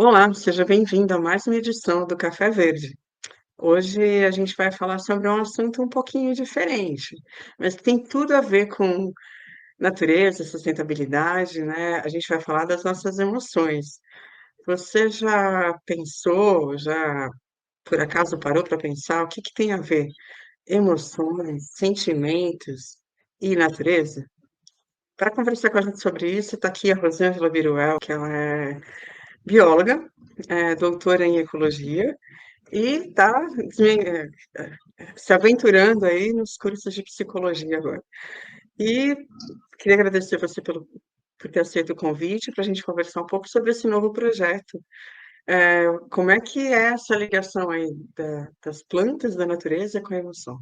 Olá, seja bem-vindo a mais uma edição do Café Verde. Hoje a gente vai falar sobre um assunto um pouquinho diferente, mas que tem tudo a ver com natureza, sustentabilidade, né? A gente vai falar das nossas emoções. Você já pensou, já por acaso parou para pensar o que que tem a ver emoções, sentimentos e natureza? Para conversar com a gente sobre isso, está aqui a Rosângela Biruel, que ela é bióloga, doutora em ecologia e está se aventurando aí nos cursos de psicologia agora. E queria agradecer você por ter aceito o convite para a gente conversar um pouco sobre esse novo projeto. Como é que é essa ligação aí das plantas, da natureza com a emoção?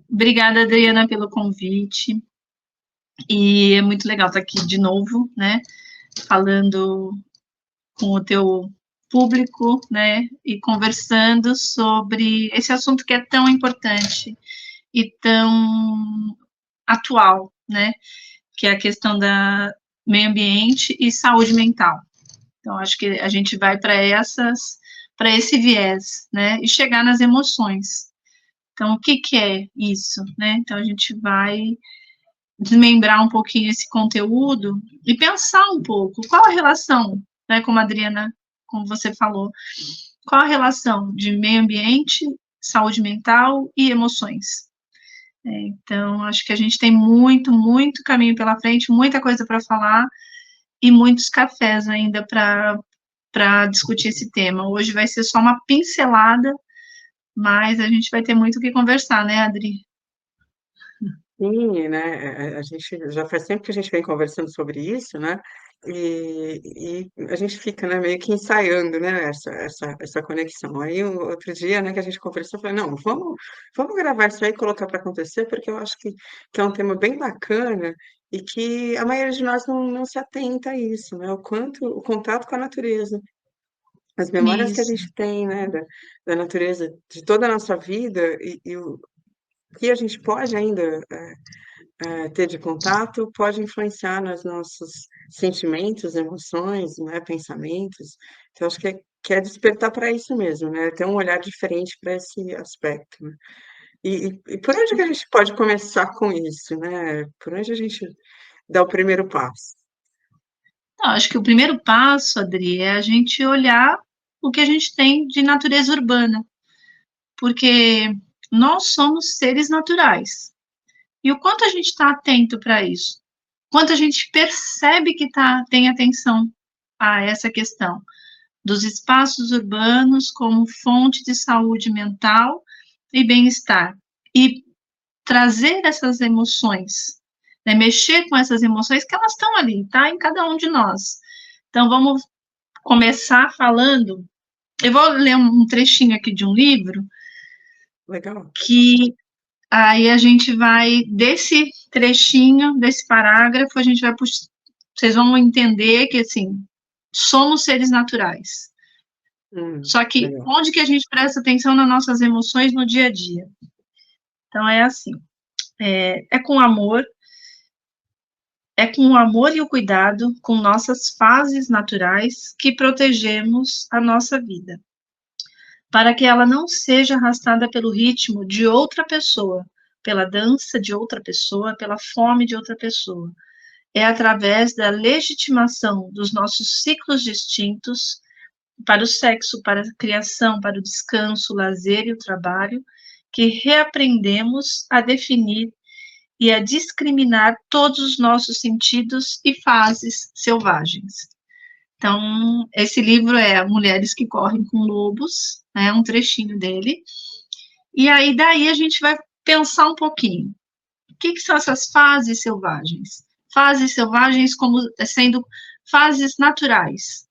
Obrigada, Adriana, pelo convite. E é muito legal estar aqui de novo, né? Falando com o teu público, né? E conversando sobre esse assunto que é tão importante e tão atual, né? Que é a questão da meio ambiente e saúde mental. Então, acho que a gente vai para esse viés, né? E chegar nas emoções. Então, o que que é isso, né? Então, a gente vai desmembrar um pouquinho esse conteúdo e pensar um pouco qual a relação, né, como a Adriana, como você falou, qual a relação de meio ambiente, saúde mental e emoções. Então, acho que a gente tem muito, muito caminho pela frente, muita coisa para falar e muitos cafés ainda para discutir esse tema. Hoje vai ser só uma pincelada, mas a gente vai ter muito o que conversar, né, Adri? Sim, né, a gente já faz tempo que a gente vem conversando sobre isso, né, e a gente fica, né, meio que ensaiando, né, essa conexão. Aí, o outro dia, né, que a gente conversou, eu falei: "Não, vamos gravar isso aí e colocar para acontecer, porque eu acho que é um tema bem bacana e que a maioria de nós não se atenta a isso, né, o contato com a natureza, as memórias que a Isso, gente tem, né, da natureza, de toda a nossa vida e o que a gente pode ainda, ter de contato pode influenciar nos nossos sentimentos, emoções, né, pensamentos. Então acho que é despertar para isso mesmo, né, ter um olhar diferente para esse aspecto, né. E por onde que a gente pode começar com isso, né? Por onde a gente dá o primeiro passo? Não, acho que o primeiro passo, Adri, é a gente olhar o que a gente tem de natureza urbana, porque nós somos seres naturais. E o quanto a gente está atento para isso? Quanto a gente percebe que tem atenção a essa questão dos espaços urbanos como fonte de saúde mental e bem-estar. E trazer essas emoções, né, mexer com essas emoções que elas estão ali, tá? Em cada um de nós. Então, vamos começar falando. Eu vou ler um trechinho aqui de um livro Legal. que aí a gente vai, desse trechinho, desse parágrafo, a gente vai puxar. Vocês vão entender que, assim, somos seres naturais. Só que Legal. onde que a gente presta atenção nas nossas emoções no dia a dia? Então, é assim, é com amor, é com o amor e o cuidado com nossas fases naturais que protegemos a nossa vida, para que ela não seja arrastada pelo ritmo de outra pessoa, pela dança de outra pessoa, pela fome de outra pessoa. É através da legitimação dos nossos ciclos distintos para o sexo, para a criação, para o descanso, o lazer e o trabalho, que reaprendemos a definir e a discriminar todos os nossos sentidos e fases selvagens. Então, esse livro é Mulheres que Correm com Lobos, né, um trechinho dele. E aí, daí a gente vai pensar um pouquinho. O que são essas fases selvagens? Fases selvagens como sendo fases naturais.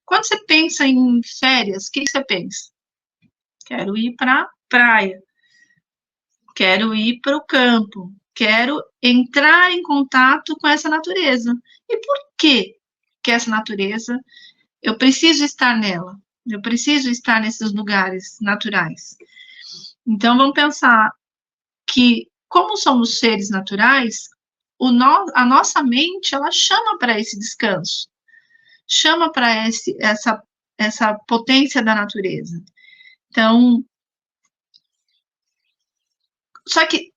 Quando você pensa em férias, o que você pensa? Quero ir para a praia, quero ir para o campo, quero entrar em contato com essa natureza. E por que essa natureza, eu preciso estar nela? Eu preciso estar nesses lugares naturais. Então, vamos pensar que, como somos seres naturais, a nossa mente, ela chama para esse descanso. chama para essa potência da natureza. Então, só que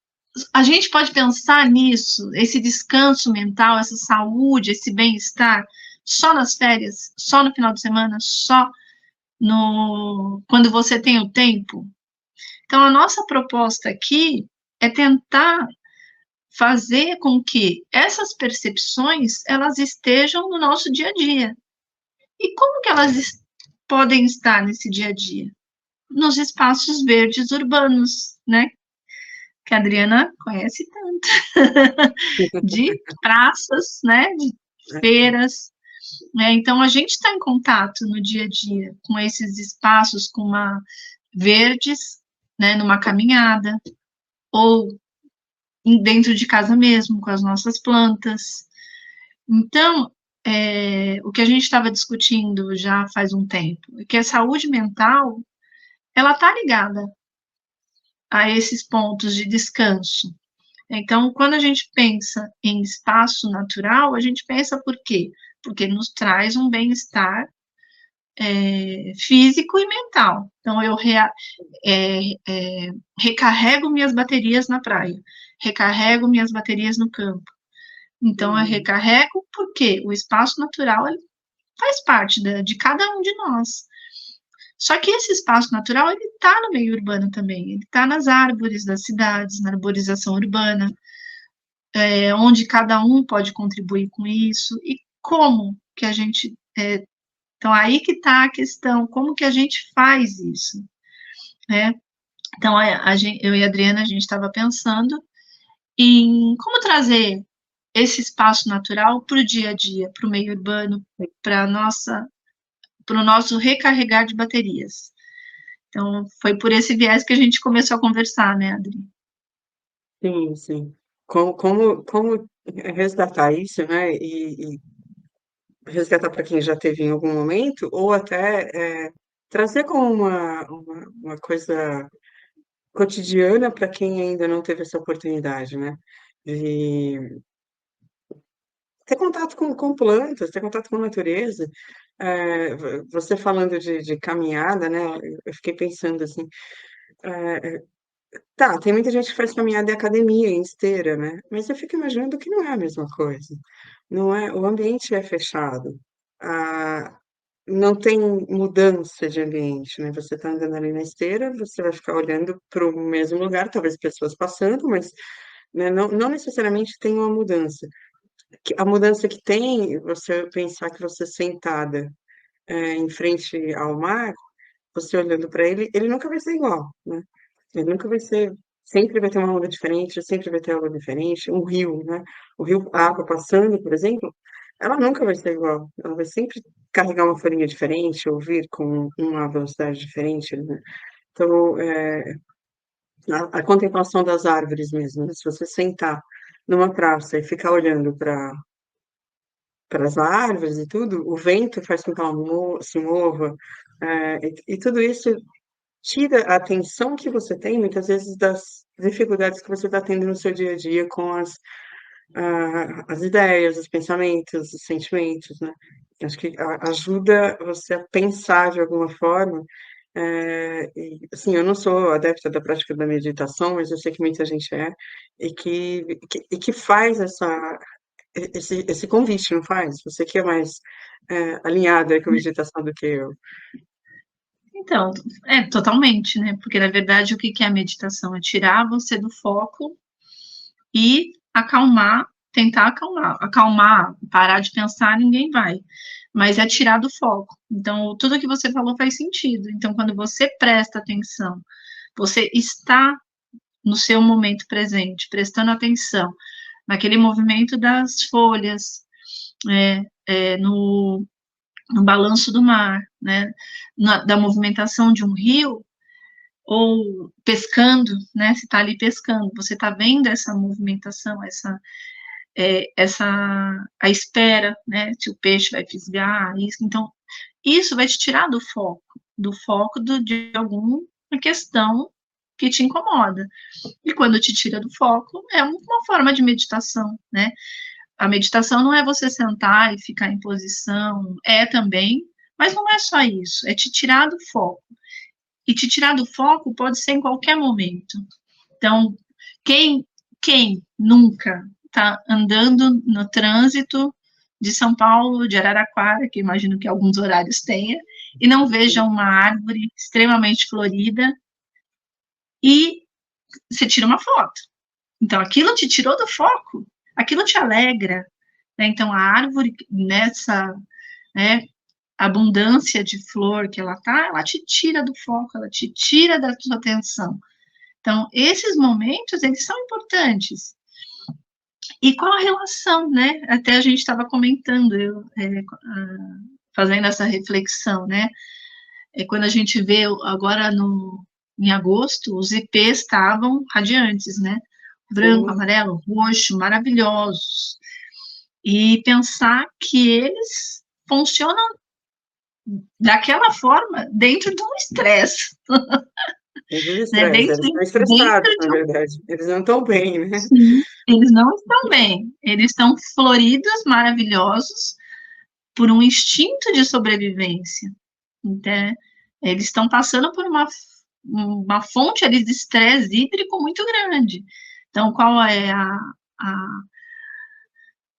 a gente pode pensar nisso, esse descanso mental, essa saúde, esse bem-estar, só nas férias, só no final de semana, só quando você tem o tempo. Então, a nossa proposta aqui é tentar fazer com que essas percepções, elas estejam no nosso dia a dia. E como que elas podem estar nesse dia a dia? Nos espaços verdes urbanos, né? Que a Adriana conhece tanto, de praças, né? De feiras, né? Então, a gente está em contato no dia a dia com esses espaços, verdes, né? Numa caminhada, ou dentro de casa mesmo, com as nossas plantas. Então, o que a gente estava discutindo já faz um tempo, é que a saúde mental, ela está ligada a esses pontos de descanso. Então, quando a gente pensa em espaço natural, a gente pensa por quê? Porque nos traz um bem-estar físico e mental. Então, eu recarrego minhas baterias na praia, recarrego minhas baterias no campo. Então, eu recarrego porque o espaço natural ele faz parte de cada um de nós. Só que esse espaço natural, ele está no meio urbano também, ele está nas árvores das cidades, na arborização urbana, onde cada um pode contribuir com isso, e como que a gente... então, aí que está a questão, como que a gente faz isso, né? Então, eu e a Adriana, a gente estava pensando em como trazer esse espaço natural para o dia a dia, para o meio urbano, para o nosso recarregar de baterias. Então, foi por esse viés que a gente começou a conversar, né, Adri? Sim, sim. Como resgatar isso, né? E resgatar para quem já teve em algum momento, ou até trazer como uma coisa cotidiana para quem ainda não teve essa oportunidade, né? De ter contato com plantas, ter contato com a natureza. Você falando de caminhada, né? Eu fiquei pensando assim, tá, tem muita gente que faz caminhada em academia, em esteira, né? Mas eu fico imaginando que não é a mesma coisa. Não é, o ambiente é fechado. Ah, não tem mudança de ambiente, né? Você está andando ali na esteira, você vai ficar olhando para o mesmo lugar, talvez pessoas passando, mas né, não necessariamente tem uma mudança. A mudança que tem, você pensar que você sentada em frente ao mar, você olhando para ele, ele nunca vai ser igual, né? Ele nunca vai ser, sempre vai ter uma onda diferente, sempre vai ter algo diferente. Um rio, né? O rio, a água passando, por exemplo, ela nunca vai ser igual. Ela vai sempre carregar uma folhinha diferente, ou vir com uma velocidade diferente, né? Então, a contemplação das árvores mesmo, né? Se você sentar numa praça e ficar olhando para as árvores e tudo, o vento faz com que ela se mova, e tudo isso tira a atenção que você tem, muitas vezes, das dificuldades que você está tendo no seu dia a dia com as ideias, os pensamentos, os sentimentos, né? Acho que ajuda você a pensar de alguma forma. Assim, eu não sou adepta da prática da meditação, mas eu sei que muita gente e que faz esse convite, não faz? Você que é mais alinhada com a meditação do que eu. Então, totalmente, né? Porque, na verdade, o que é a meditação? É tirar você do foco e acalmar, tentar acalmar, parar de pensar, ninguém vai. Mas é tirar do foco. Então, tudo que você falou faz sentido. Então, quando você presta atenção, você está no seu momento presente, prestando atenção naquele movimento das folhas, no balanço do mar, né, da movimentação de um rio, ou pescando, né, se está ali pescando, você está vendo essa movimentação, a espera, né, se o peixe vai fisgar, isso, então, isso vai te tirar do foco de alguma questão que te incomoda. E quando te tira do foco, é uma forma de meditação, né? a meditação não é você sentar e ficar em posição, é também, mas não é só isso, é te tirar do foco. E te tirar do foco pode ser em qualquer momento. Então, quem, quem nunca está andando no trânsito de São Paulo, de Araraquara, que imagino que alguns horários tenha, e não veja uma árvore extremamente florida e você tira uma foto. Então, aquilo te tirou do foco, aquilo te alegra, né? Então, a árvore, nessa, né, abundância de flor que ela tá, ela te tira do foco, ela te tira da sua atenção. Então, esses momentos, eles são importantes. E qual a relação, né? Até a gente estava comentando, fazendo essa reflexão, né? Quando a gente vê agora em agosto, os ipês estavam radiantes, né? Branco, Sim, amarelo, roxo, maravilhosos. E pensar que eles funcionam daquela forma dentro de um estresse, eles né? estressam, eles estão Dentro estressados, na de um, verdade. Eles não estão bem, né? sim, eles não estão bem, eles estão floridos, maravilhosos, por um instinto de sobrevivência. Então, eles estão passando por uma fonte ali de estresse hídrico muito grande. Então, qual é a,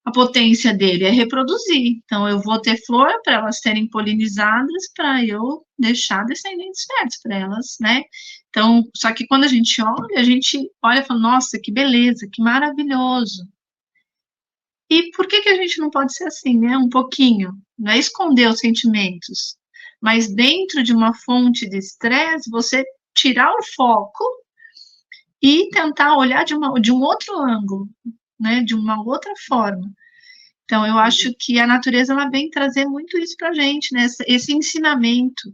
a potência dele? É reproduzir. Então, eu vou ter flor para elas serem polinizadas, para eu deixar descendentes férteis para elas, né? Então, só que quando a gente olha e fala, nossa, que beleza, que maravilhoso. E por que que a gente não pode ser assim, né? Um pouquinho. Não é esconder os sentimentos, mas dentro de uma fonte de estresse, você tirar o foco e tentar olhar de um outro ângulo, né? De uma outra forma. Então, eu acho que a natureza ela vem trazer muito isso para a gente, né? Esse ensinamento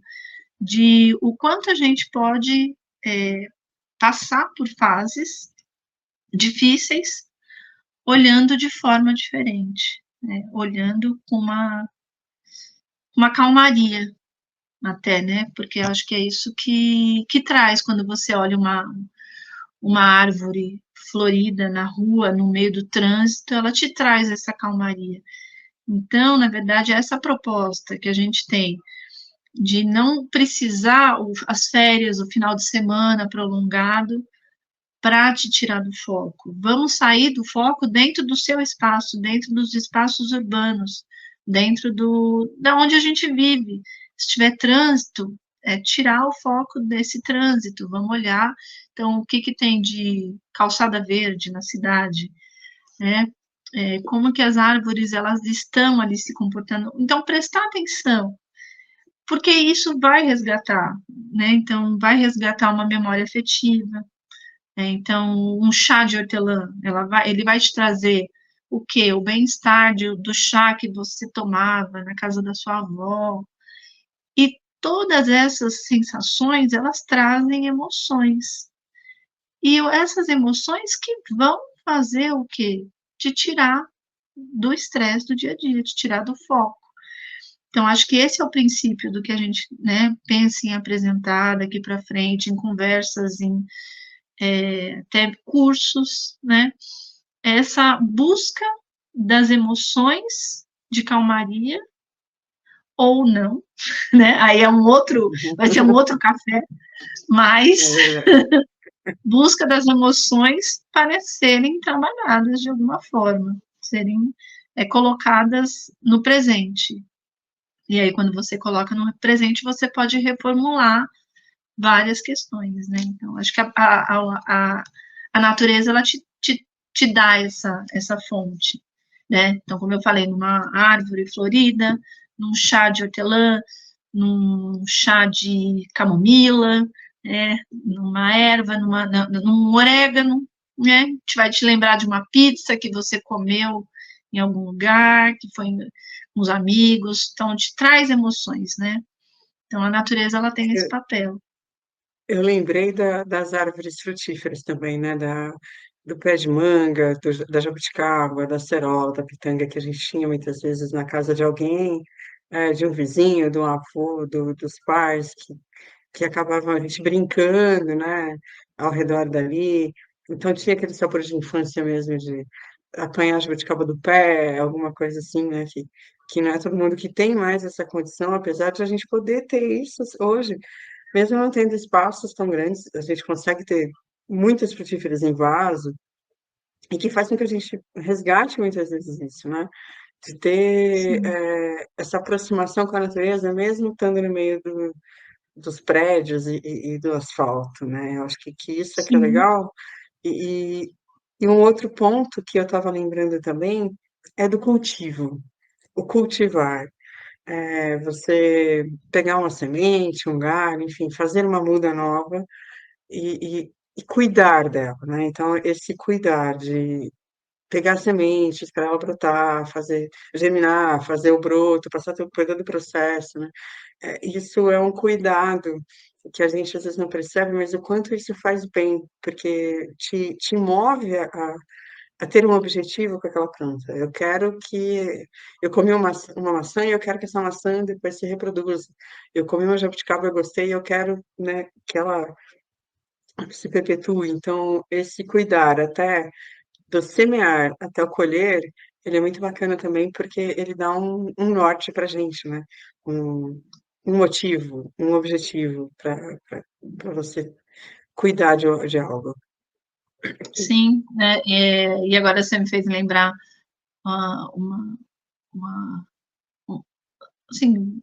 de o quanto a gente pode passar por fases difíceis olhando de forma diferente, né? Olhando com uma calmaria até, né? Porque eu acho que é isso que traz quando você olha uma árvore florida na rua, no meio do trânsito, ela te traz essa calmaria. Então, na verdade, essa proposta que a gente tem de não precisar as férias, o final de semana prolongado para te tirar do foco. Vamos sair do foco dentro do seu espaço, dentro dos espaços urbanos, dentro da onde a gente vive. Se tiver trânsito, tirar o foco desse trânsito. Vamos olhar, então, o que que tem de calçada verde na cidade, né? Como que as árvores elas estão ali se comportando. Então, prestar atenção, porque isso vai resgatar, né? Então, vai resgatar uma memória afetiva, então, um chá de hortelã, ele vai te trazer o quê? O bem-estar do chá que você tomava na casa da sua avó. E todas essas sensações, elas trazem emoções. E essas emoções que vão fazer o quê? Te tirar do estresse do dia a dia, te tirar do foco. Então, acho que esse é o princípio do que a gente, né, pensa em apresentar daqui para frente, em conversas, em até cursos, né? Essa busca das emoções de calmaria ou não, né? Aí vai ser um outro café, É mas verdade. busca das emoções para serem trabalhadas de alguma forma, serem colocadas no presente. E aí, quando você coloca no presente, você pode reformular várias questões, né? Então, acho que a natureza, ela te dá essa fonte, né? Então, como eu falei, numa árvore florida, num chá de hortelã, num chá de camomila, né? Numa erva, num orégano, né? Vai te lembrar de uma pizza que você comeu em algum lugar, que foi com os amigos, então te traz emoções, né? Então a natureza ela tem esse papel. Eu lembrei das árvores frutíferas também, né? Do pé de manga, da jabuticaba, da acerola, da pitanga, que a gente tinha muitas vezes na casa de alguém, de um vizinho, de um avô, dos pais, que acabavam a gente brincando, né? Ao redor dali. Então tinha aquele sabor de infância mesmo, apanhar jabuticaba do pé, alguma coisa assim, né? Que não é todo mundo que tem mais essa condição, apesar de a gente poder ter isso hoje, mesmo não tendo espaços tão grandes, a gente consegue ter muitas frutíferas em vaso, e que faz com que a gente resgate muitas vezes isso, né? De ter sim, essa aproximação com a natureza, mesmo estando no meio dos prédios e do asfalto, né? Eu acho que isso é que é sim, legal. E, e, e um outro ponto que eu estava lembrando também é do cultivo, o cultivar. É você pegar uma semente, um galho, enfim, fazer uma muda nova e cuidar dela, né? Então, esse cuidar de pegar sementes para ela brotar, fazer germinar, fazer o broto, passar por todo o processo, né? Isso é um cuidado que a gente às vezes não percebe, mas o quanto isso faz bem, porque te move a ter um objetivo com aquela planta. Eu quero que eu comi uma maçã e eu quero que essa maçã depois se reproduza. Eu comi uma jabuticaba, eu gostei, e eu quero, né, que ela se perpetue. Então, esse cuidar até do semear até o colher, ele é muito bacana também, porque ele dá um norte para a gente, né? Um, um motivo, um objetivo para você cuidar de algo. sim, né? E agora você me fez lembrar uma, uma, um- assim,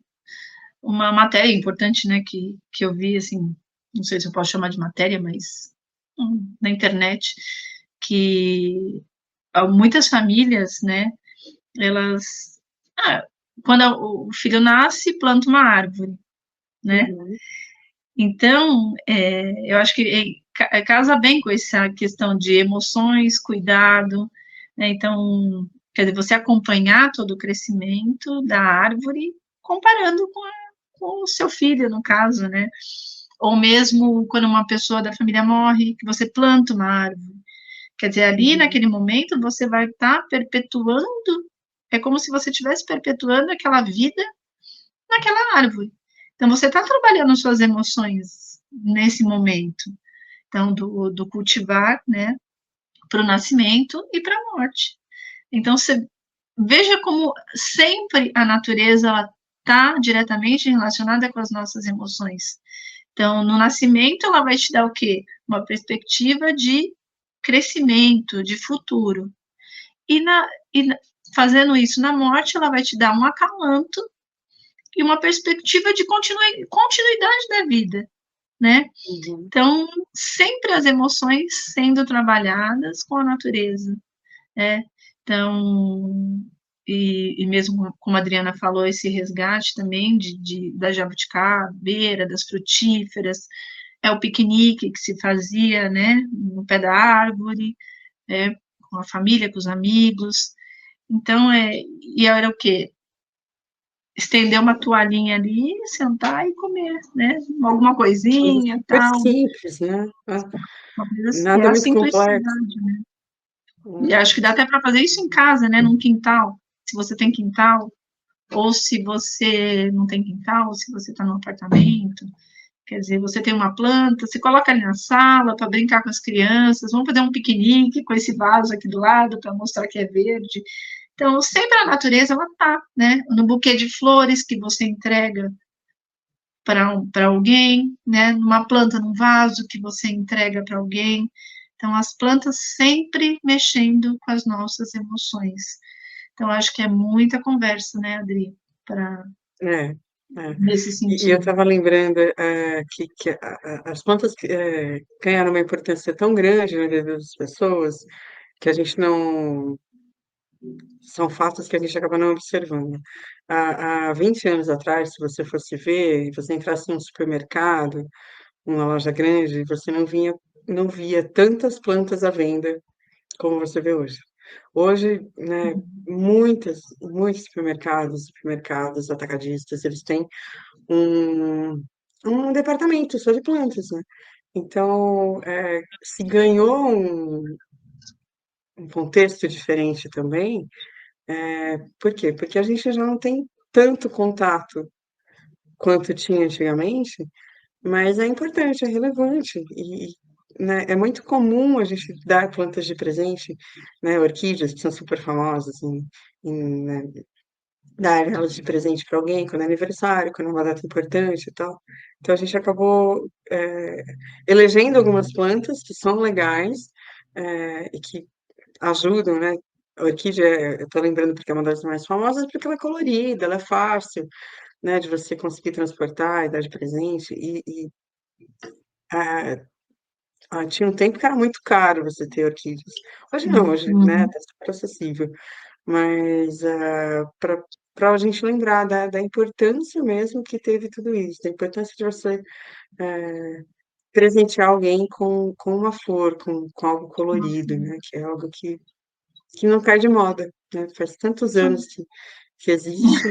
uma matéria importante, né, que eu vi, assim, não sei se eu posso chamar de matéria, mas na internet, que muitas famílias, né, elas, ah, quando o filho nasce, planta uma árvore, né? Uhum, Então, eu acho que casa bem com essa questão de emoções, cuidado, né? Então, quer dizer, você acompanhar todo o crescimento da árvore, comparando com o seu filho, no caso, né? Ou mesmo quando uma pessoa da família morre, que você planta uma árvore. Quer dizer, ali uhum, naquele momento você vai estar perpetuando, é como se você estivesse perpetuando aquela vida naquela árvore. Então, você está trabalhando suas emoções nesse momento. Então, do cultivar, né, para o nascimento e para a morte. Então, você veja como sempre a natureza ela está diretamente relacionada com as nossas emoções. Então, no nascimento, ela vai te dar o quê? Uma perspectiva de crescimento, de futuro. E fazendo isso na morte, ela vai te dar um acalanto e uma perspectiva de continuidade da vida, né? uhum. Então, sempre as emoções sendo trabalhadas com a natureza, né? Então, e mesmo como a Adriana falou, esse resgate também da jabuticabeira, das frutíferas, é o piquenique que se fazia, né, no pé da árvore, com a família, com os amigos. Então, e era o quê? Estender uma toalhinha ali, sentar e comer, né? Alguma Coisa coisinha, super tal, simples, né? uma coisa assim, é Nada a muito complexo. simplicidade, né? E Hum, acho que dá até para fazer isso em casa, né? Num quintal, se você tem quintal, ou se você não tem quintal, ou se você está num apartamento. Quer dizer, você tem uma planta, você coloca ali na sala para brincar com as crianças, vamos fazer um piquenique com esse vaso aqui do lado para mostrar que é verde. Então, sempre a natureza, ela tá, né? No buquê de flores que você entrega para alguém, né? Numa planta, num vaso que você entrega para alguém. Então, as plantas sempre mexendo com as nossas emoções. Então, acho que é muita conversa, né, Adri, para é, é. nesse E eu sentido. estava lembrando que as plantas ganharam uma importância tão grande na vida das pessoas que a gente não. São fatos que a gente acaba não observando. Há 20 anos atrás, se você fosse ver, e você entrasse num supermercado, numa loja grande, você não via tantas plantas à venda como você vê hoje. Hoje, né, muitos supermercados atacadistas, eles têm um, um departamento só de plantas, né? Então, se ganhou um contexto diferente também, por quê? Porque a gente já não tem tanto contato quanto tinha antigamente, mas é importante, é relevante. né, é muito comum a gente dar plantas de presente, né, orquídeas que são super famosas né, dar elas de presente para alguém quando é aniversário, quando é uma data importante e tal. Então a gente acabou, elegendo algumas plantas que são legais, e que ajudam, né. A orquídea, eu tô lembrando porque é uma das mais famosas, porque ela é colorida, ela é fácil, né, de você conseguir transportar e dar de presente ah, tinha um tempo que era muito caro você ter orquídeas. Hoje não, hoje, né, Uhum. tá super acessível. Mas, para a gente lembrar da importância mesmo que teve tudo isso, da importância de você, eh, presentear alguém com uma flor, com algo colorido, né, que é algo que não cai de moda, né, faz tantos anos que existe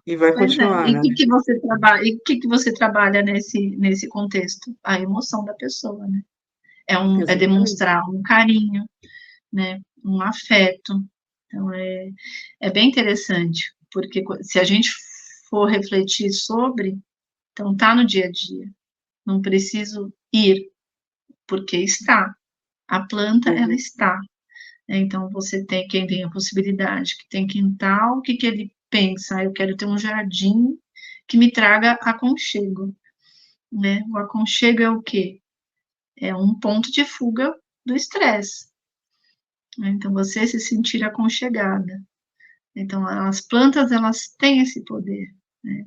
e vai Pois é. continuar, E o né. que que você trabalha, nesse contexto? A emoção da pessoa, né? É Exatamente. demonstrar um carinho, né? Um afeto. Então é bem interessante, porque se a gente for refletir sobre, então tá no dia a dia. Não preciso ir, porque está. A planta, ela Uhum, está. Então, você tem quem tem a possibilidade, que tem quintal, o que que ele pensa? "Ah, eu quero ter um jardim que me traga aconchego", né. O aconchego é o quê? É um ponto de fuga do estresse, né, então você se sentir aconchegada. Então as plantas, elas têm esse poder, né,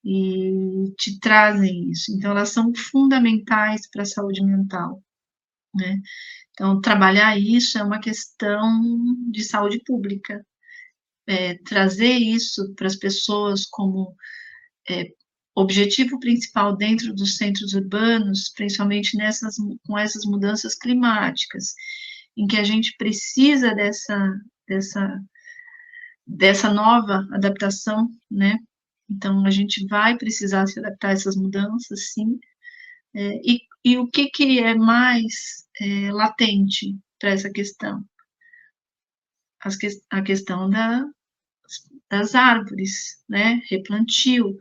e te trazem isso, então elas são fundamentais para a saúde mental, né. Então trabalhar isso é uma questão de saúde pública. Trazer isso para as pessoas como objetivo principal dentro dos centros urbanos, principalmente com essas mudanças climáticas, em que a gente precisa dessa, dessa nova adaptação, né? Então, a gente vai precisar se adaptar a essas mudanças, sim. E o que, que é mais latente para essa questão? A questão das árvores, né? Replantio.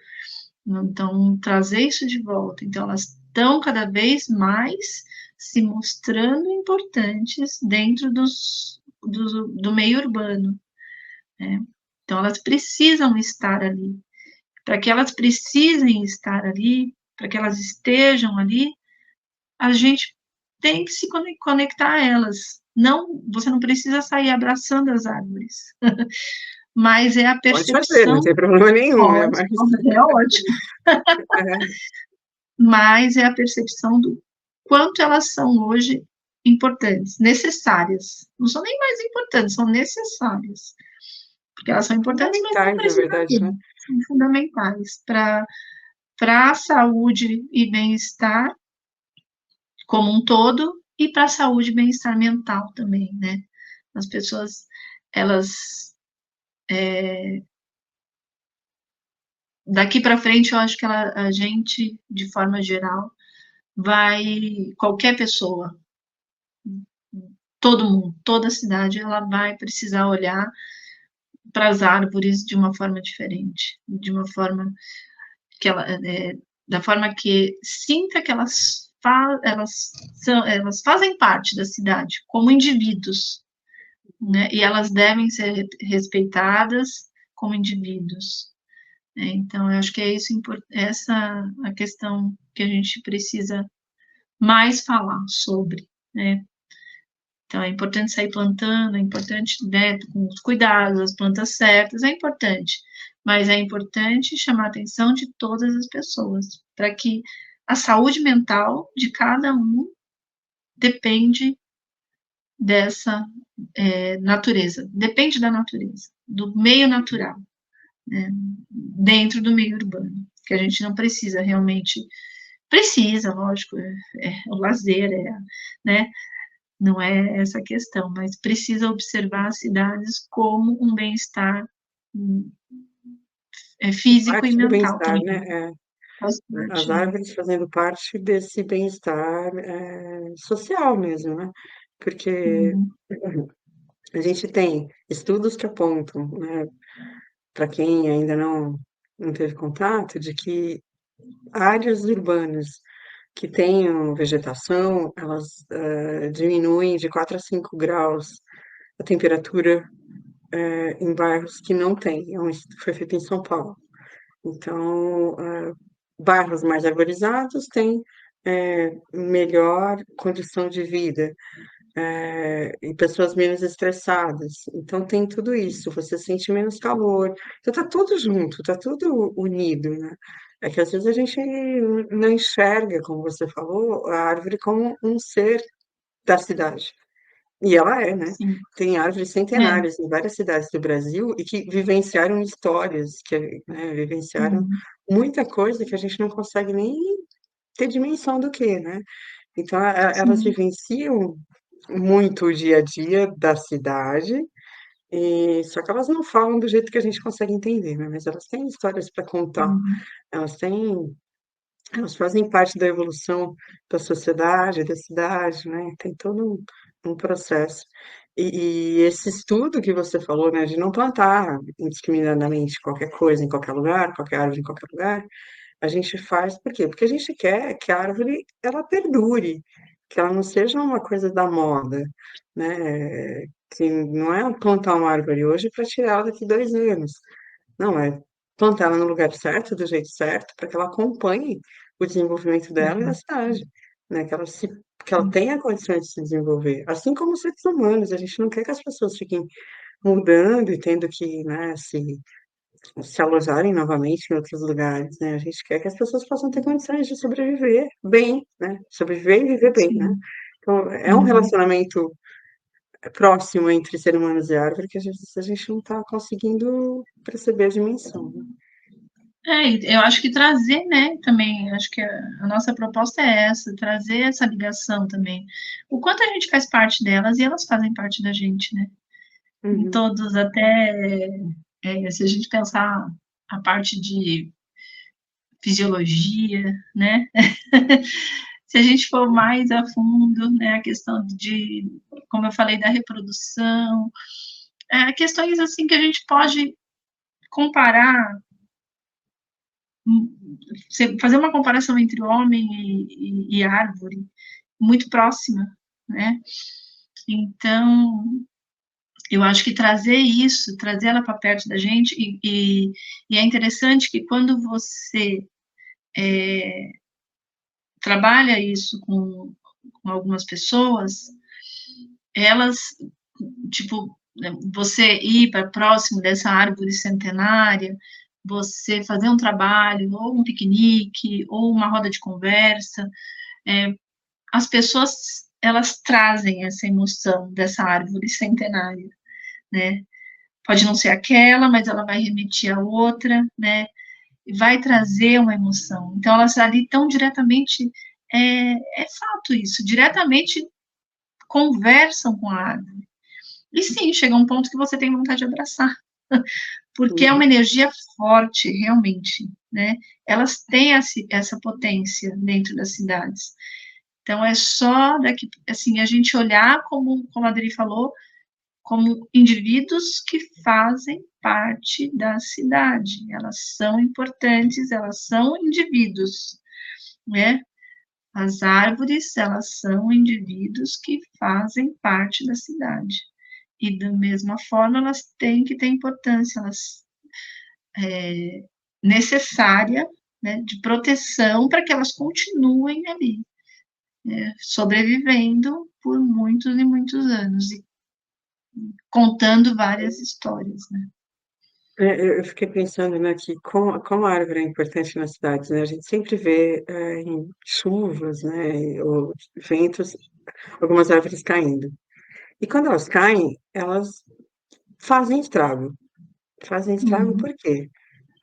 Então, trazer isso de volta. Então, elas estão cada vez mais se mostrando importantes dentro do meio urbano, né? Então, elas precisam estar ali. Para que elas precisem estar ali, para que elas estejam ali, a gente tem que se conectar a elas. Não, você não precisa sair abraçando as árvores, mas é a pode fazer, não percepção, tem problema nenhum, né, pode, mas é ótimo, é, mas é a percepção do quanto elas são hoje importantes, necessárias. Não são nem mais importantes, são necessárias. Porque elas são importantes, mas não fundamentais, na precisa verdade, ter. né. São fundamentais para a saúde e bem-estar como um todo e para a saúde e bem-estar mental também, né? As pessoas, elas, daqui para frente, eu acho que a gente, de forma geral, qualquer pessoa, todo mundo, toda a cidade, ela vai precisar olhar para as árvores de uma forma diferente, de uma forma que ela, da forma que sinta que elas fazem parte da cidade como indivíduos, né? E elas devem ser respeitadas como indivíduos, né? Então, eu acho que é isso, essa a questão que a gente precisa mais falar sobre, né? Então, é importante sair plantando, é importante, né, com os cuidados, as plantas certas, é importante, mas é importante chamar a atenção de todas as pessoas, para que a saúde mental de cada um depende dessa natureza, depende da natureza, do meio natural, né, dentro do meio urbano, que a gente não precisa realmente, precisa, lógico, o lazer, né, não é essa a questão, mas precisa observar as cidades como um bem-estar hum, físico e Parte do mental bem-estar, também, né, faz as parte, né. árvores fazendo parte desse bem-estar, social mesmo, né, porque Uhum, a gente tem estudos que apontam, né, para quem ainda não teve contato, de que áreas urbanas, que tenham vegetação, elas diminuem de 4 a 5 graus a temperatura em bairros que não têm. Foi feito em São Paulo. Então, bairros mais arborizados têm melhor condição de vida, e pessoas menos estressadas. Então, tem tudo isso, você sente menos calor. Então, tá tudo junto, tá tudo unido, né? É que às vezes a gente não enxerga, como você falou, a árvore como um ser da cidade. E ela é, né? Sim, Tem árvores é. centenárias em várias cidades do Brasil e que vivenciaram histórias, né, vivenciaram Uhum, muita coisa que a gente não consegue nem ter dimensão do que, né? Então, elas sim. vivenciam muito o dia a dia da cidade, só que elas não falam do jeito que a gente consegue entender, né? Mas elas têm histórias para contar, Uhum, elas têm elas fazem parte da evolução da sociedade, da cidade, né, tem todo um processo. E esse estudo que você falou, né, de não plantar indiscriminadamente qualquer coisa em qualquer lugar, qualquer árvore em qualquer lugar, a gente faz por quê? Porque a gente quer que a árvore ela perdure, que ela não seja uma coisa da moda, né, que não é plantar uma árvore hoje para tirar ela daqui 2 anos. Não, é plantar ela no lugar certo, do jeito certo, para que ela acompanhe o desenvolvimento dela e da uhum, cidade, né? Que ela tenha condições de se desenvolver. Assim como os seres humanos, a gente não quer que as pessoas fiquem mudando e tendo que, né, se alojarem novamente em outros lugares, né? A gente quer que as pessoas possam ter condições de sobreviver bem, né? Sobreviver e viver bem, né? sim. Então, é um Uhum. relacionamento próximo entre ser humanos e árvore que a gente não está conseguindo perceber a dimensão, né? E eu acho que trazer, né, também, acho que a nossa proposta é essa, trazer essa ligação também. O quanto a gente faz parte delas e elas fazem parte da gente, né? Em Uhum. todos, até se a gente pensar a parte de fisiologia, né? Se a gente for mais a fundo, né, a questão de, como eu falei, da reprodução, questões assim que a gente pode comparar, fazer uma comparação entre homem e árvore muito próxima, né? Então, eu acho que trazer isso, trazer ela para perto da gente, e é interessante que quando você trabalha isso com algumas pessoas, elas, tipo, né, você ir para próximo dessa árvore centenária, você fazer um trabalho, ou um piquenique, ou uma roda de conversa, é, as pessoas, elas trazem essa emoção dessa árvore centenária, né? Pode não ser aquela, mas ela vai remeter a outra, né? Vai trazer uma emoção. Então, elas ali estão diretamente, é fato isso, diretamente conversam com a árvore. E sim, chega um ponto que você tem vontade de abraçar, porque é uma Uhum. energia forte, realmente, né? Elas têm essa potência dentro das cidades. Então, é só daqui, assim, a gente olhar, como a Adri falou, como indivíduos que fazem parte da cidade. Elas são importantes, elas são indivíduos, né? As árvores, elas são indivíduos que fazem parte da cidade. E da mesma forma, elas têm que ter importância, elas necessária, né, de proteção para que elas continuem ali, né, sobrevivendo por muitos e muitos anos e contando várias histórias, né? Eu fiquei pensando, né, que como a árvore é importante nas cidades, né? A gente sempre vê em chuvas, né, ou ventos, algumas árvores caindo. E quando elas caem, elas fazem estrago. Fazem estrago Uhum, por quê?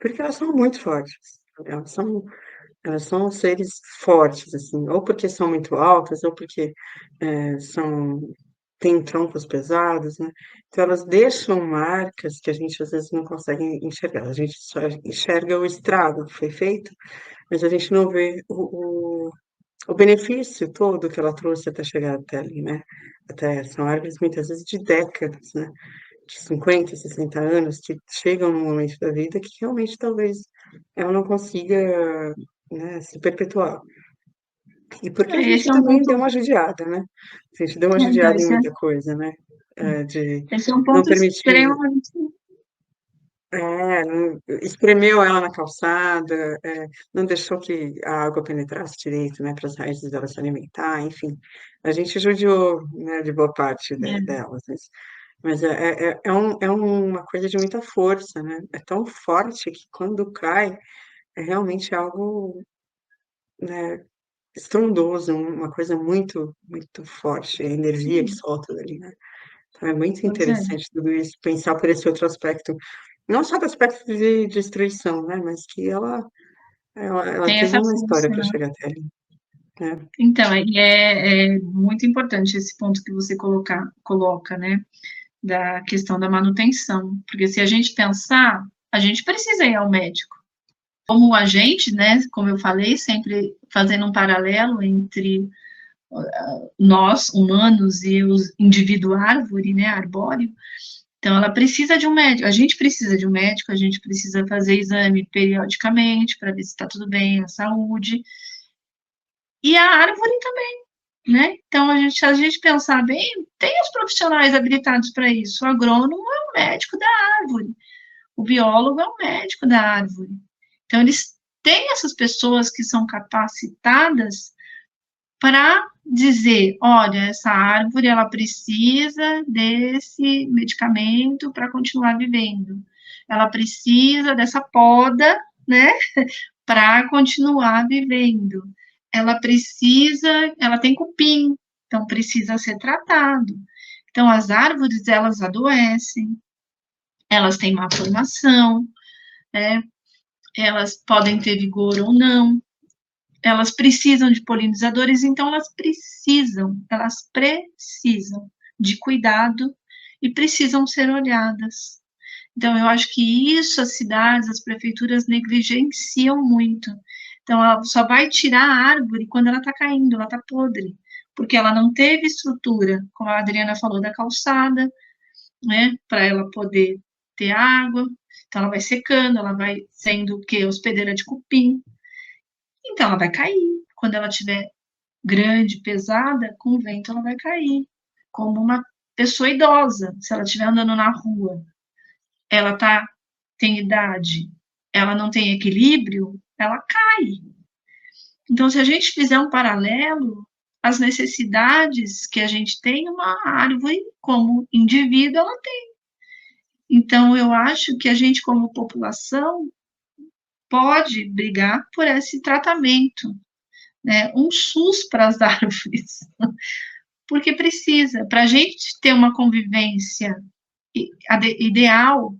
Porque elas são muito fortes. Elas são, elas são seres fortes, assim, ou porque são muito altas, ou porque são têm troncos pesados, né? Então elas deixam marcas que a gente às vezes não consegue enxergar. A gente só enxerga o estrago que foi feito, mas a gente não vê o benefício todo que ela trouxe até chegar até ali, né? Até são árvores muitas vezes de décadas, né? De 50, 60 anos, que chegam num momento da vida que realmente talvez ela não consiga, né, se perpetuar. E porque a gente Esse é um também ponto, deu uma judiada, né? A gente deu uma então, judiada em muita coisa, né? De esse é um não ponto permitir, extremamente, espremeu ela na calçada, não deixou que a água penetrasse direito, né, para as raízes dela se alimentar, enfim. A gente judiou, né, de boa parte é, delas, mas é uma coisa de muita força, né? É tão forte que quando cai, é realmente algo, né, estrondoso, uma coisa muito, muito forte, a energia que sim, solta dali, né? Então é muito pois é, interessante tudo isso, pensar por esse outro aspecto, não só do aspecto de destruição, né? Mas que ela tem teve essa uma história força, para né? chegar até ali, né? Então, é muito importante esse ponto que você coloca, né, da questão da manutenção, porque se a gente pensar, a gente precisa ir ao médico. Como a gente, né, como eu falei, sempre fazendo um paralelo entre nós, humanos, e os indivíduo árvore, né, arbóreo, então ela precisa de um médico, a gente precisa de um médico, a gente precisa fazer exame periodicamente para ver se está tudo bem, a saúde, e a árvore também, né? Então, se a gente pensar bem, tem os profissionais habilitados para isso. O agrônomo é o médico da árvore, o biólogo é o médico da árvore. Então, eles têm essas pessoas que são capacitadas para dizer, olha, essa árvore ela precisa desse medicamento para continuar vivendo. Ela precisa dessa poda, né, para continuar vivendo. Ela tem cupim, então precisa ser tratado. Então as árvores elas adoecem, elas têm má formação, né? Elas podem ter vigor ou não, elas precisam de polinizadores, então elas precisam de cuidado e precisam ser olhadas. Então, eu acho que isso as cidades, as prefeituras negligenciam muito. Então, ela só vai tirar a árvore quando ela está caindo, ela está podre, porque ela não teve estrutura, como a Adriana falou, da calçada, né, para ela poder ter água. Então, ela vai secando, ela vai sendo o quê? Hospedeira de cupim. Então, ela vai cair. Quando ela tiver grande, pesada, com o vento ela vai cair. Como uma pessoa idosa, se ela estiver andando na rua, ela tem idade, ela não tem equilíbrio, ela cai. Então, se a gente fizer um paralelo, as necessidades que a gente tem, uma árvore, como indivíduo, ela tem. Então, eu acho que a gente, como população, pode brigar por esse tratamento, né? Um SUS para as árvores, porque precisa. Para a gente ter uma convivência ideal,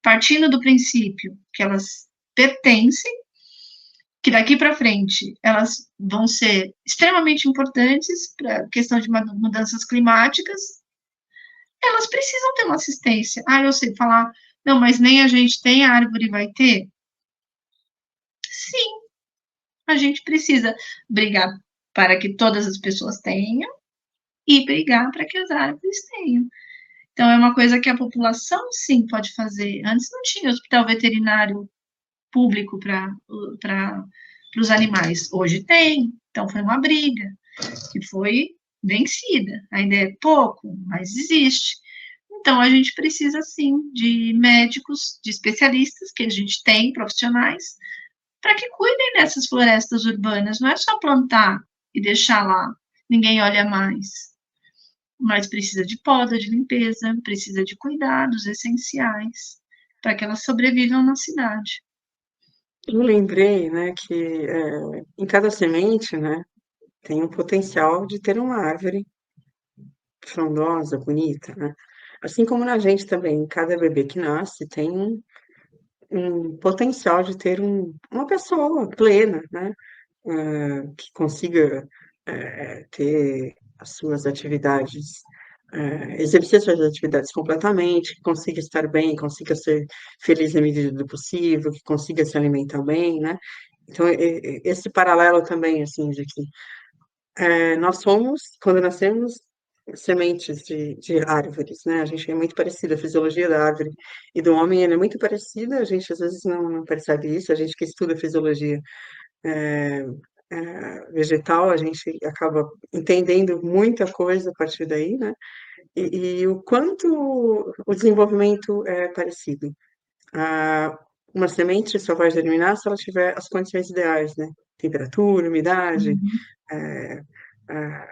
partindo do princípio que elas pertencem, que daqui para frente elas vão ser extremamente importantes para a questão de mudanças climáticas, elas precisam ter uma assistência. Ah, eu sei falar, não, mas nem a gente tem, a árvore vai ter? Sim, a gente precisa brigar para que todas as pessoas tenham e brigar para que as árvores tenham. Então, é uma coisa que a população, sim, pode fazer. Antes não tinha hospital veterinário público para os animais. Hoje tem. Então, foi uma briga que foi vencida. Ainda é pouco, mas existe. Então, a gente precisa, sim, de médicos, de especialistas, que a gente tem, profissionais, para que cuidem dessas florestas urbanas. Não é só plantar e deixar lá, ninguém olha mais. Mas precisa de poda, de limpeza, precisa de cuidados essenciais para que elas sobrevivam na cidade. Eu lembrei, né, que em cada semente, né, tem um potencial de ter uma árvore frondosa, bonita, né? Assim como na gente também, cada bebê que nasce tem um potencial de ter uma pessoa plena, né? Que consiga ter as suas atividades, exercer suas atividades completamente, que consiga estar bem, consiga ser feliz na medida do possível, que consiga se alimentar bem, né? Então, esse paralelo também, assim, de que nós somos, quando nascemos, sementes de árvores, né? A gente é muito parecida, a fisiologia da árvore e do homem, ela é muito parecida, a gente às vezes não percebe isso, a gente que estuda fisiologia vegetal, a gente acaba entendendo muita coisa a partir daí, né? E o quanto o desenvolvimento é parecido. Ah, uma semente só vai germinar se ela tiver as condições ideais, né? Temperatura, umidade, Uhum. eh, ah,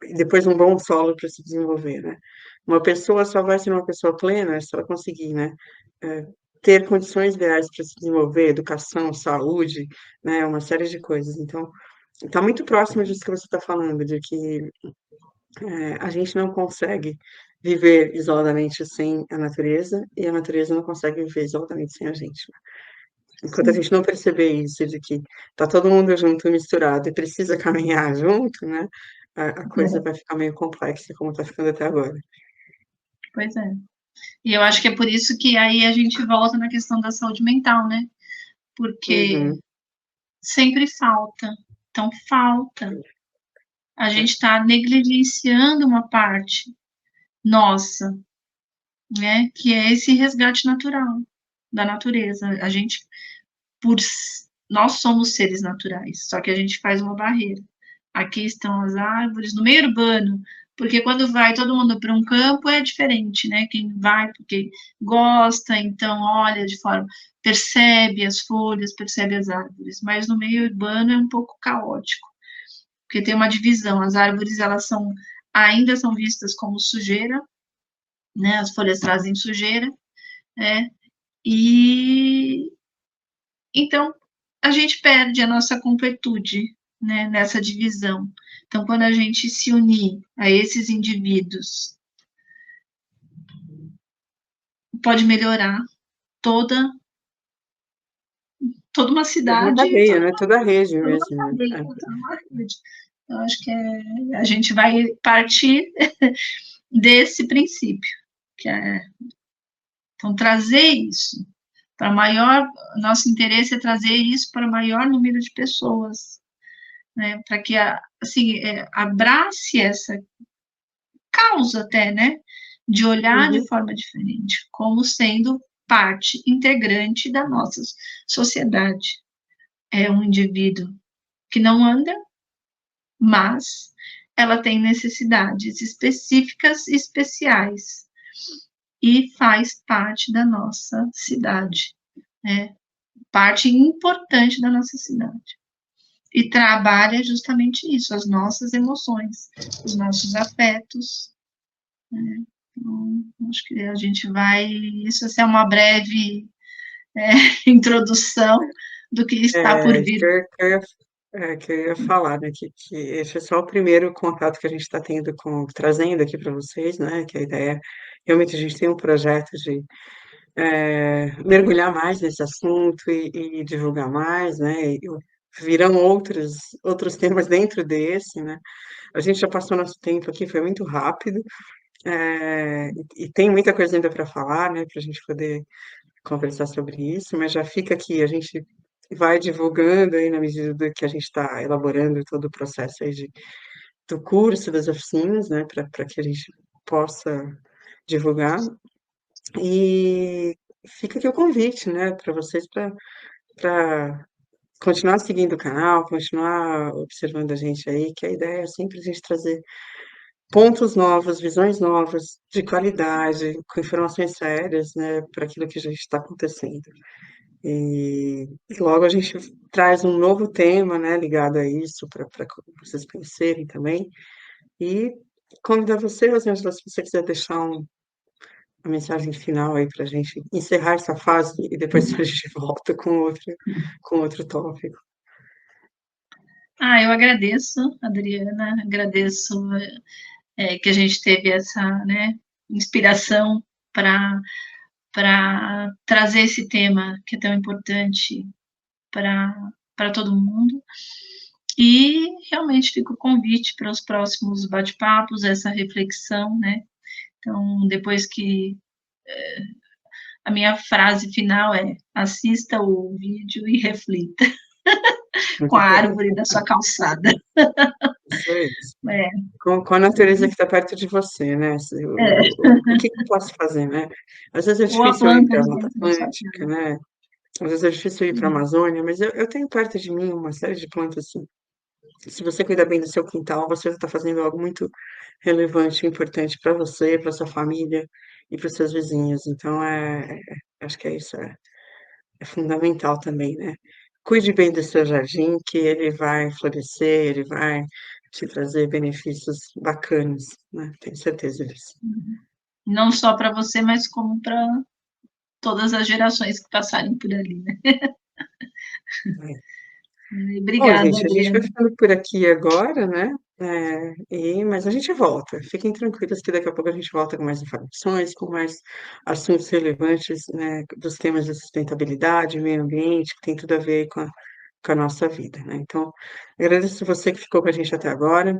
e depois um bom solo para se desenvolver, né? Uma pessoa só vai ser uma pessoa plena se ela conseguir, né? eh, ter condições ideais para se desenvolver, educação, saúde, né? Uma série de coisas. Então, está muito próximo disso que você está falando, de que a gente não consegue viver isoladamente sem a natureza e a natureza não consegue viver isoladamente sem a gente, né. Enquanto a Sim, gente não perceber isso, de que tá todo mundo junto, misturado e precisa caminhar junto, né, a coisa é, vai ficar meio complexa como tá ficando até agora. pois é. E eu acho que é por isso que aí a gente volta na questão da saúde mental, né? Porque Uhum. sempre falta. Então, falta. A É. gente está negligenciando uma parte nossa, né? Que é esse resgate natural da natureza. A gente, nós somos seres naturais, só que a gente faz uma barreira. Aqui estão as árvores, no meio urbano, porque quando vai todo mundo para um campo é diferente, né? Quem vai porque gosta, então olha de forma, percebe as folhas, percebe as árvores, mas no meio urbano é um pouco caótico, porque tem uma divisão, as árvores elas são ainda são vistas como sujeira, né? As folhas trazem sujeira, né? E então a gente perde a nossa completude, né, nessa divisão. Então, quando a gente se unir a esses indivíduos, pode melhorar toda toda uma Toda uma cidade, cadeia, né, toda a rede toda uma mesmo, né. cadeia, toda uma rede. Eu acho que a gente vai partir desse princípio, que é então trazer isso para maior, nosso interesse é trazer isso para maior número de pessoas, né, para que assim abrace essa causa até, né, de olhar de Uhum. forma diferente, como sendo parte integrante da nossa sociedade. É um indivíduo que não anda, mas ela tem necessidades específicas e especiais e faz parte da nossa cidade, né? Parte importante da nossa cidade. E trabalha justamente isso, as nossas emoções, os nossos afetos, né? Então, acho que a gente vai. Isso é uma breve introdução do que está por É, vir. que eu ia falar, né, que esse é só o primeiro contato que a gente está tendo com trazendo aqui para vocês, né, que a ideia realmente a gente tem um projeto de mergulhar mais nesse assunto e divulgar mais, né? Virão outros temas dentro desse, né? A gente já passou nosso tempo aqui, foi muito rápido, e tem muita coisa ainda para falar, né? Para a gente poder conversar sobre isso, mas já fica aqui, a gente vai divulgando aí na medida do que a gente está elaborando todo o processo aí do curso, das oficinas, né? Para que a gente possa divulgar. E fica aqui o convite, né, para vocês para continuar seguindo o canal, continuar observando a gente aí, que a ideia é sempre a gente trazer pontos novos, visões novas, de qualidade, com informações sérias, né, para aquilo que já está acontecendo. E logo a gente traz um novo tema, né, ligado a isso, para vocês conhecerem também. E convidar você, Rosângela, se você quiser deixar a mensagem final aí para a gente encerrar essa fase e depois a gente volta com outro tópico. Eu agradeço, Adriana, agradeço que a gente teve essa, né, inspiração para trazer esse tema que é tão importante para todo mundo. E realmente fica o convite para os próximos bate-papos, essa reflexão, né? Então, depois que a minha frase final é: assista o vídeo e reflita com a árvore da sua calçada. Isso aí. É, Com a natureza que está perto de você, né? O que que eu posso fazer, né? Às vezes é ou a difícil eu ir planta para a de Mata dentro da sua Atlântica, casa. né? Às vezes é difícil ir para a Uhum. Amazônia, mas eu tenho perto de mim uma série de plantas assim. Se você cuidar bem do seu quintal, você está fazendo algo muito relevante e importante para você, para sua família e para os seus vizinhos. Então, acho que é isso, é fundamental também, né? Cuide bem do seu jardim, que ele vai florescer, ele vai te trazer benefícios bacanas, né? Tenho certeza disso. Não só para você, mas como para todas as gerações que passarem por ali, né? É. Bom, Obrigada, gente, a gente vai Adriana. ficando por aqui agora, né? Mas a gente volta. Fiquem tranquilos que daqui a pouco a gente volta com mais informações, com mais assuntos relevantes, né, dos temas de sustentabilidade, meio ambiente, que tem tudo a ver com a nossa vida, né? Então, agradeço você que ficou com a gente até agora.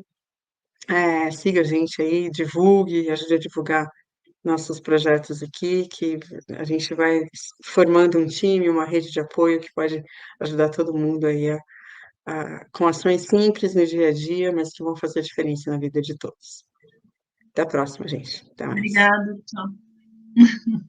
Siga a gente aí, divulgue, ajude a divulgar nossos projetos aqui, que a gente vai formando um time, uma rede de apoio que pode ajudar todo mundo aí com ações simples no dia a dia, mas que vão fazer diferença na vida de todos. Até a próxima, gente. Até mais. Obrigada, tchau.